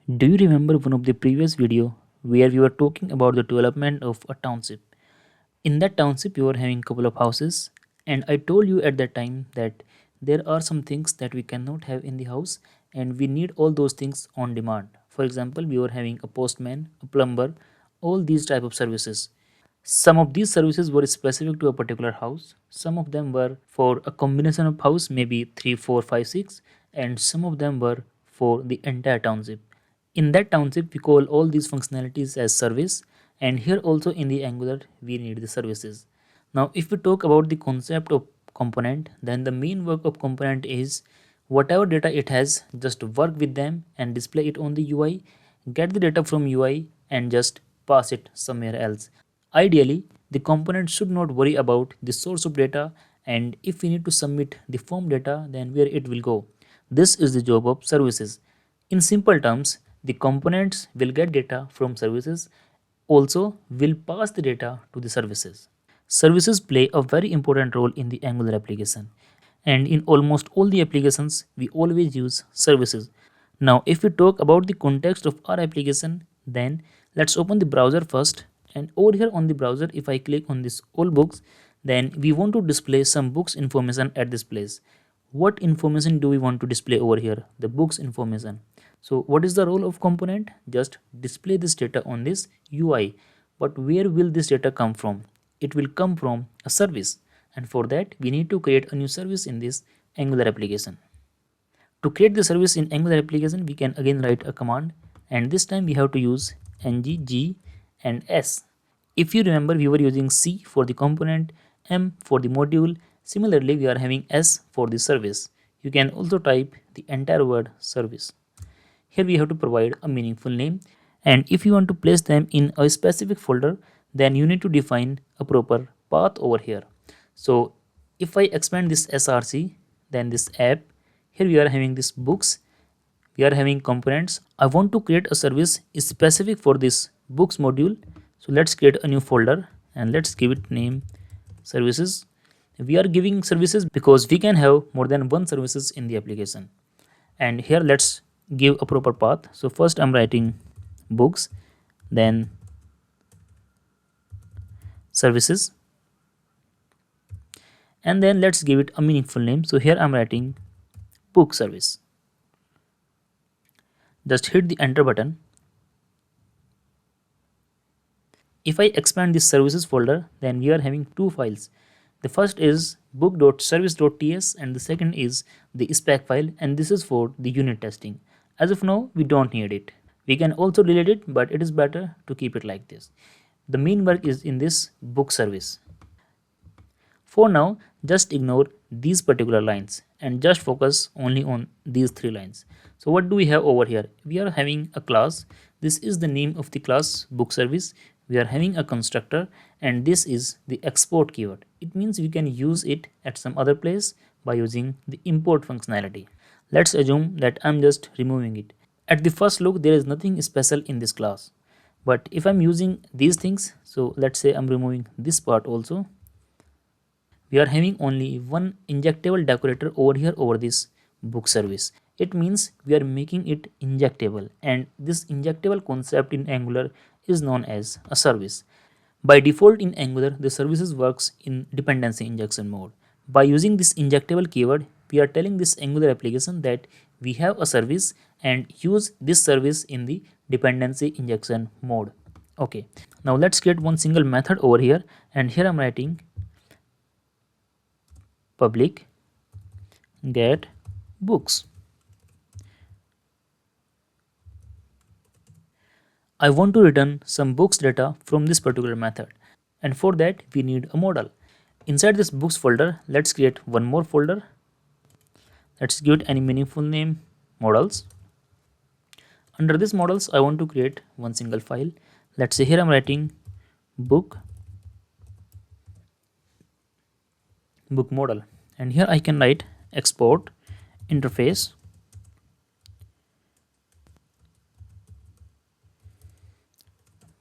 Do you remember one of the previous video where we were talking about the development of a township? In that township, you were having a couple of houses, and I told you at that time that there are some things that we cannot have in the house, and we need all those things on demand. For example, we were having a postman, a plumber, all these type of services. Some of these services were specific to a particular house. Some of them were for a combination of house, maybe 3, 4, 5, 6, and some of them were for the entire township. In that township, we call all these functionalities as service, and here also in the Angular, we need the services. Now, if we talk about the concept of component, then the main work of component is whatever data it has, just work with them and display it on the UI, get the data from UI and just pass it somewhere else. Ideally, the component should not worry about the source of data, and if we need to submit the form data, then where it will go. This is the job of services. In simple terms, the components will get data from services, also will pass the data to the services. Services play a very important role in the Angular application, and in almost all the applications we always use services. Now if we talk about the context of our application, then let's open the browser first, and over here on the browser, if I click on this all books, then we want to display some books information at this place. What information do we want to display over here? The books information. So what is the role of component? Just display this data on this UI. But where will this data come from? It will come from a service, and for that we need to create a new service in this Angular application. To create the service in Angular application, we can again write a command, and this time we have to use ng, g and s. If you remember, we were using C for the component, M for the module. Similarly, we are having S for the service. You can also type the entire word service. Here we have to provide a meaningful name, and if you want to place them in a specific folder, then you need to define a proper path over here. So if I expand this src, then this app, here we are having this books, we are having components. I want to create a service specific for this books module, so let's create a new folder and let's give it name services. We are giving services because we can have more than one services in the application, and here let's give a proper path. So first I'm writing books, then services, and then let's give it a meaningful name. So here I'm writing book service. Just hit the enter button. If I expand this services folder, then we are having two files. The first is book.service.ts and the second is the spec file, and this is for the unit testing. As of now, we don't need it. We can also delete it, but it is better to keep it like this. The main work is in this book service. For now, just ignore these particular lines and just focus only on these three lines. So what do we have over here? We are having a class. This is the name of the class book service. We are having a constructor, and this is the export keyword. It means we can use it at some other place by using the import functionality. Let's assume that I'm just removing it. At the first look, there is nothing special in this class. But if I'm using these things, so let's say I'm removing this part also, we are having only one injectable decorator over here over this book service. It means we are making it injectable, and this injectable concept in Angular is known as a service. By default in Angular, the services works in dependency injection mode. By using this injectable keyword, we are telling this Angular application that we have a service and use this service in the dependency injection mode. Okay, now let's create one single method over here, and here I'm writing public get books. I want to return some books data from this particular method, and for that we need a model. Inside this books folder, let's create one more folder. Let's give it any meaningful name, models. Under this models, I want to create one single file. Let's say here I'm writing book model, and here I can write export interface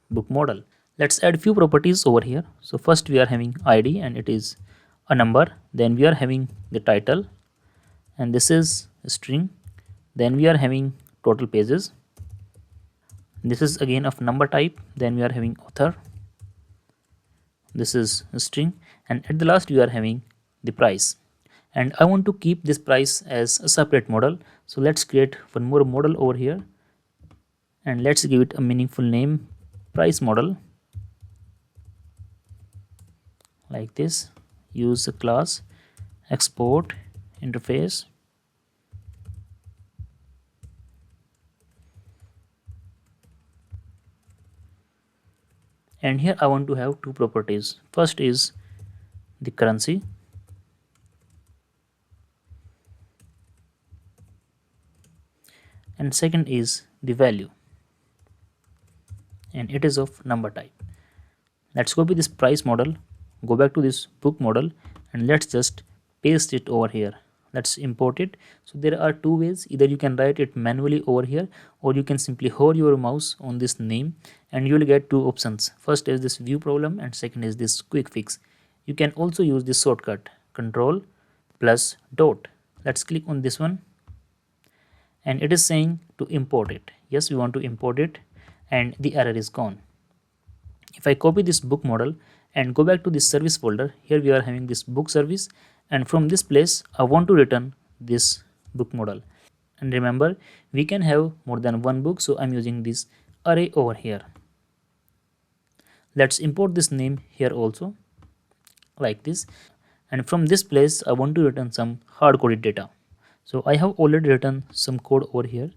book model. Let's add few properties over here. So first we are having id, and it is a number. Then we are having the title, and this is a string. Then we are having total pages, This is again of number type. Then we are having author, this is a string, and at the last we are having the price. And I want to keep this price as a separate model, so let's create one more model over here and let's give it a meaningful name, price model, like this. Use the class export interface, and here I want to have two properties. First is the currency, and second is the value, and it is of number type. Let's copy this price model, go back to this book model, and let's just paste it over here. Let's import it. So there are two ways: either you can write it manually over here, or you can simply hold your mouse on this name and you will get two options. First is this view problem, and second is this quick fix. You can also use this shortcut control plus dot. Let's click on this one, and it is saying to import it. Yes, we want to import it, and the error is gone. If I copy this book model and go back to this service folder, here we are having this book service, and from this place I want to return this book model. And remember, we can have more than one book, so I'm using this array over here. Let's import this name here also, like this. And from this place I want to return some hard coded data. So I have already written some code over here.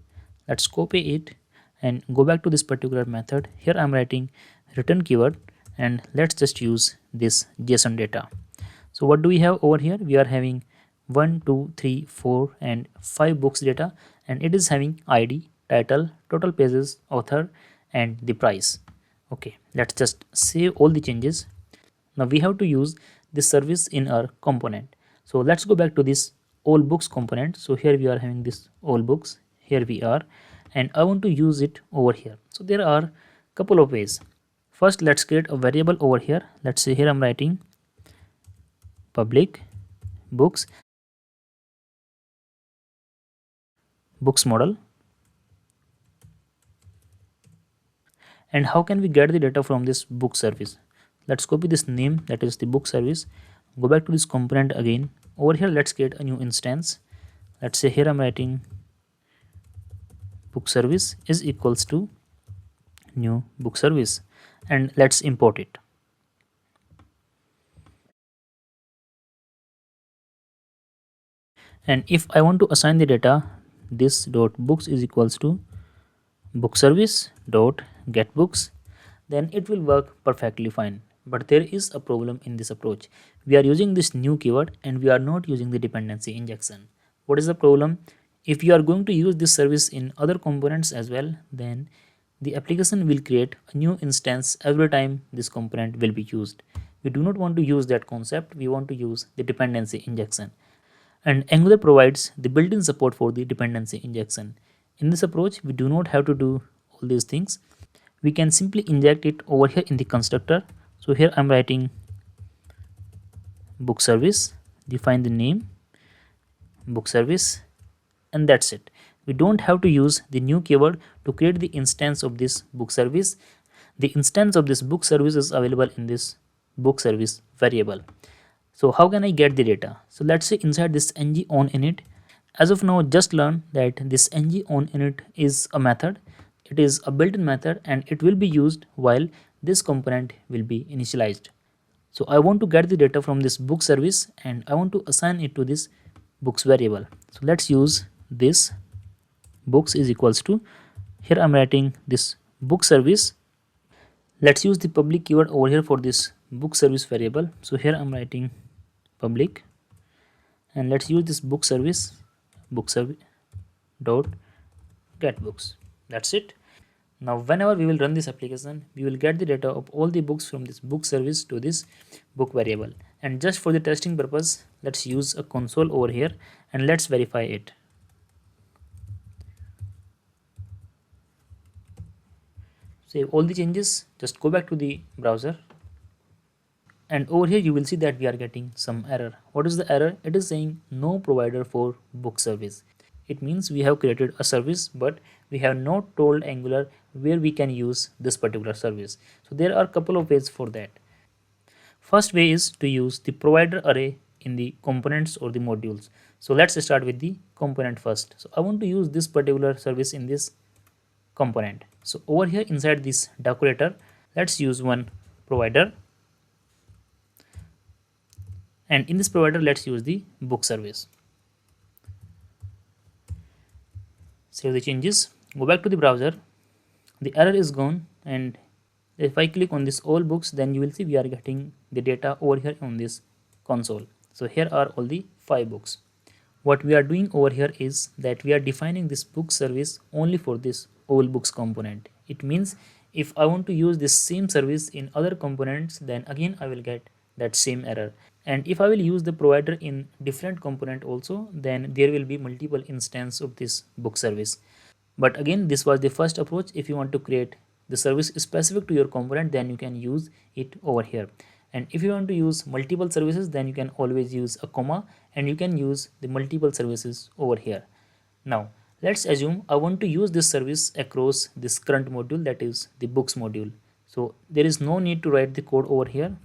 Let's copy it and go back to this particular method. Here I'm writing return keyword, and let's just use this JSON data. So what do we have over here? We are having 1 2 3 4 and 5 books data, and it is having id, title, total pages, author, and the price. Okay, let's just save all the changes. Now we have to use this service in our component. So let's go back to this all books component. So here we are having this all books, here we are, and I want to use it over here. So there are couple of ways. First, let's create a variable over here. Let's say here I'm writing public books model. And how can we get the data from this book service? Let's copy this name, that is the book service, go back to this component again. Over here let's create a new instance. Let's say here I'm writing book service is equals to new book service, and let's import it. And if I want to assign the data, this dot books is equals to book service dot get books, then it will work perfectly fine. But there is a problem in this approach. We are using this new keyword and we are not using the dependency injection. What is the problem? If you are going to use this service in other components as well, then the application will create a new instance every time this component will be used. We do not want to use that concept. We want to use the dependency injection. And Angular provides the built-in support for the dependency injection. In this approach, we do not have to do all these things. We can simply inject it over here in the constructor. So here I'm writing book service, define the name book service, and that's it. We don't have to use the new keyword to create the instance of this book service. The instance of this book service is available in this book service variable. So how can I get the data? So let's say inside this ng on init, as of now just learn that this ng on init is a method. It is a built-in method and it will be used while this component will be initialized. So I want to get the data from this book service and I want to assign it to this books variable. So let's use this books is equals to, here I'm writing this book service. Let's use the public keyword over here for this book service variable. So here I'm writing public, and let's use this book service dot get books. That's it. Now whenever we will run this application, we will get the data of all the books from this book service to this book variable. And just for the testing purpose, let's use a console over here and let's verify it. Save all the changes, just go back to the browser, and over here you will see that we are getting some error. What is the error? It is saying no provider for book service. It means we have created a service, but we have not told Angular where we can use this particular service. So there are a couple of ways for that. First way is to use the provider array in the components or the modules. So let's start with the component first. So I want to use this particular service in this component. So over here inside this decorator, let's use one provider, and in this provider let's use the book service. Save the changes, go back to the browser, the error is gone, and if I click on this all books, then you will see we are getting the data over here on this console. So here are all the 5 books. What we are doing over here is that we are defining this book service only for this all books component. It means if I want to use this same service in other components, then again I will get that same error. And if I will use the provider in different component also, then there will be multiple instance of this book service. But again, this was the first approach. If you want to create the service specific to your component, then you can use it over here. And if you want to use multiple services, then you can always use a comma, and you can use the multiple services over here. Now let's assume I want to use this service across this current module, that is the books module. So there is no need to write the code over here.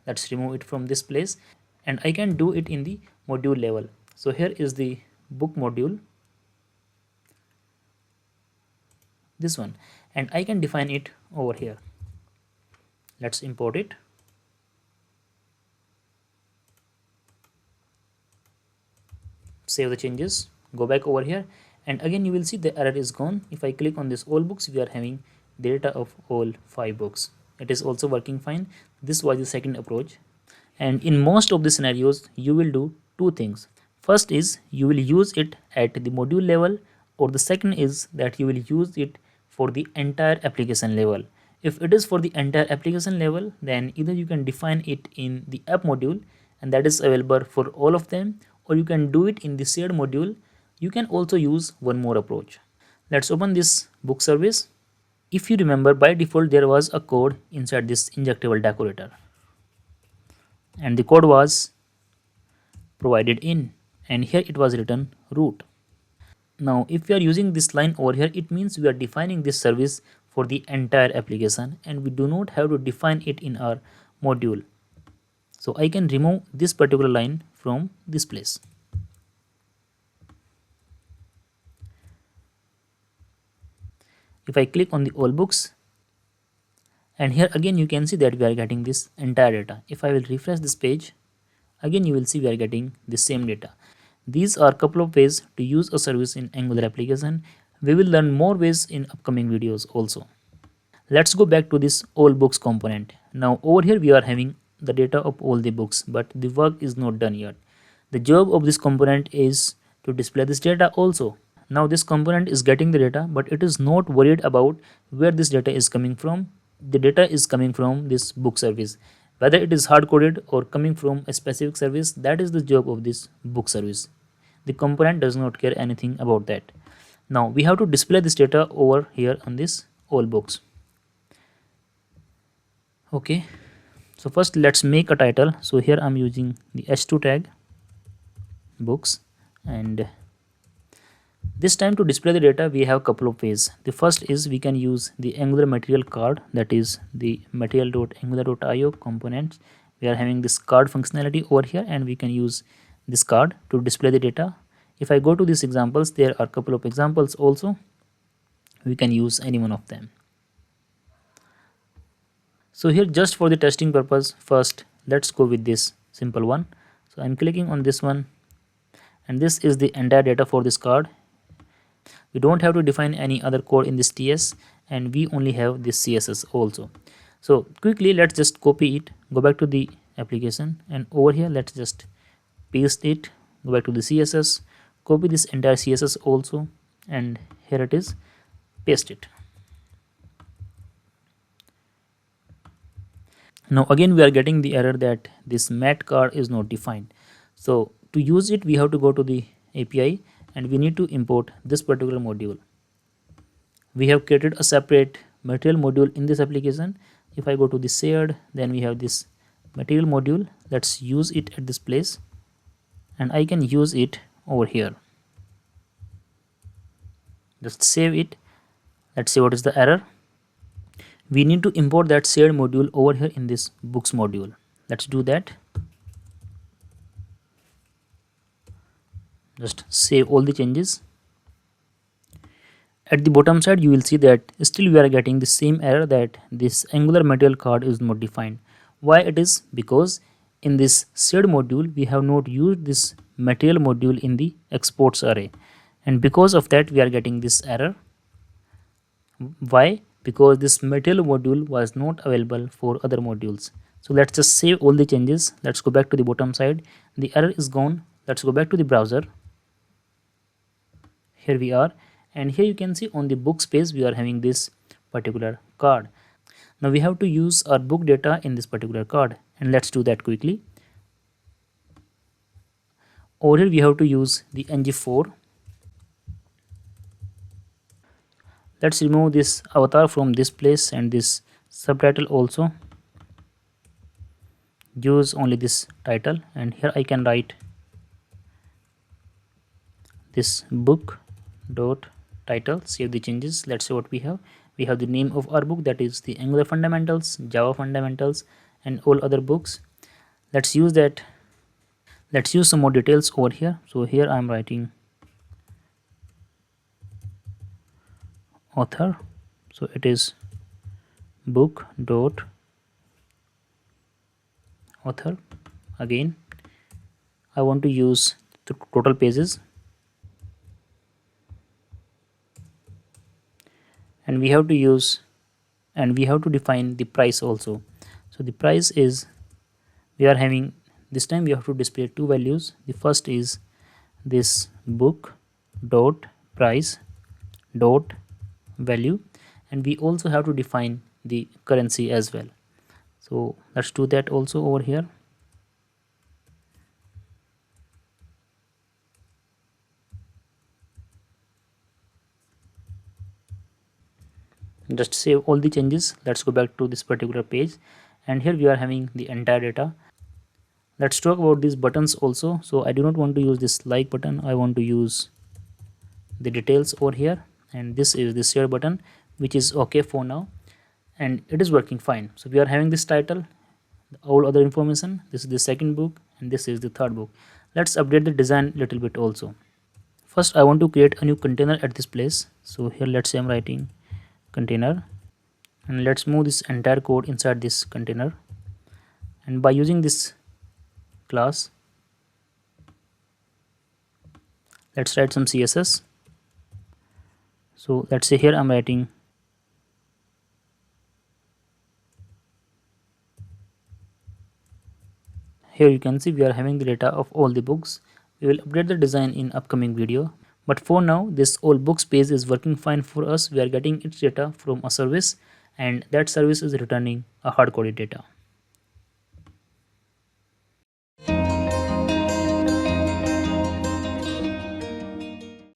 Let's remove it from this place, and I can do it in the module level. So here is the book module, this one, and I can define it over here. Let's import it. Save the changes, go back over here, and again you will see the error is gone. If I click on this all books, we are having data of all 5 books. It is also working fine. This was the second approach, and in most of the scenarios you will do two things. First is you will use it at the module level, or the second is that you will use it for the entire application level. If it is for the entire application level, then either you can define it in the app module, and that is available for all of them, or you can do it in the shared module. You can also use one more approach. Let's open this book service. If you remember, by default there was a code inside this injectable decorator, and the code was provided in, and here it was written root. Now if we are using this line over here, it means we are defining this service for the entire application, and we do not have to define it in our module. So I can remove this particular line from this place. If I click on the all books, and here again you can see that we are getting this entire data. If I will refresh this page, again you will see we are getting the same data. These are a couple of ways to use a service in Angular application. We will learn more ways in upcoming videos also. Let's go back to this all books component. Now over here we are having the data of all the books, but the work is not done yet. The job of this component is to display this data also. Now this component is getting the data, but it is not worried about where this data is coming from. The data is coming from this book service. Whether it is hard coded or coming from a specific service, that is the job of this book service. The component does not care anything about that. Now we have to display this data over here on this all books. Okay, so first let's make a title. So here I'm using the h2 tag books, and this time to display the data we have a couple of ways. The first is we can use the Angular material card, that is the material.angular.io components. We are having this card functionality over here, and we can use this card to display the data. If I go to these examples, there are a couple of examples also. We can use any one of them. So here, just for the testing purpose, first let's go with this simple one. So I'm clicking on this one, and this is the entire data for this card. We don't have to define any other code in this TS, and we only have this CSS also. So quickly let's just copy it, go back to the application, and over here let's just paste it, go back to the CSS, copy this entire CSS also, and here it is, paste it. Now again we are getting the error that this mat card is not defined. So to use it we have to go to the API, and we need to import this particular module. We have created a separate material module in this application. If I go to the shared, then we have this material module. Let's use it at this place, and I can use it over here. Just save it. Let's see what is the error. We need to import that shared module over here in this books module. Let's do that. Just save all the changes. At the bottom side you will see that still we are getting the same error that this angular material card is not defined. Why it is? Because in this shared module we have not used this material module in the exports array, and because of that we are getting this error. Why? Because this material module was not available for other modules. So let's just save all the changes. Let's go back to the bottom side. The error is gone. Let's go back to the browser. Here we are, and here you can see on the books page we are having this particular card. Now we have to use our book data in this particular card, and let's do that quickly. Over here we have to use the ng4. Let's remove this avatar from this place and this subtitle also. Use only this title, and here I can write this book dot title. Save the changes. Let's see what we have. We have the name of our book, that is the Angular fundamentals, Java fundamentals, and all other books. Let's use that. Let's use some more details over here. So here I am writing author, so it is book dot author. Again I want to use the total pages, and we have to define the price also. So the price is, we are having, this time we have to display two values. The first is this book dot price dot value, and we also have to define the currency as well. So let's do that also over here. Just save all the changes. Let's go back to this particular page, and here we are having the entire data. Let's talk about these buttons also. So I do not want to use this like button, I want to use the details over here, and this is the share button, which is okay for now, and it is working fine. So we are having this title, all other information. This is the second book, and this is the third book. Let's update the design little bit also. First I want to create a new container at this place. So here let's say I'm writing container, and let's move this entire code inside this container, and by using this class let's write some CSS. So let's say here I'm writing here, you can see we are having the data of all the books. We will update the design in upcoming video, but for now this all books page is working fine for us. We are getting its data from a service, and that service is returning a hard coded data.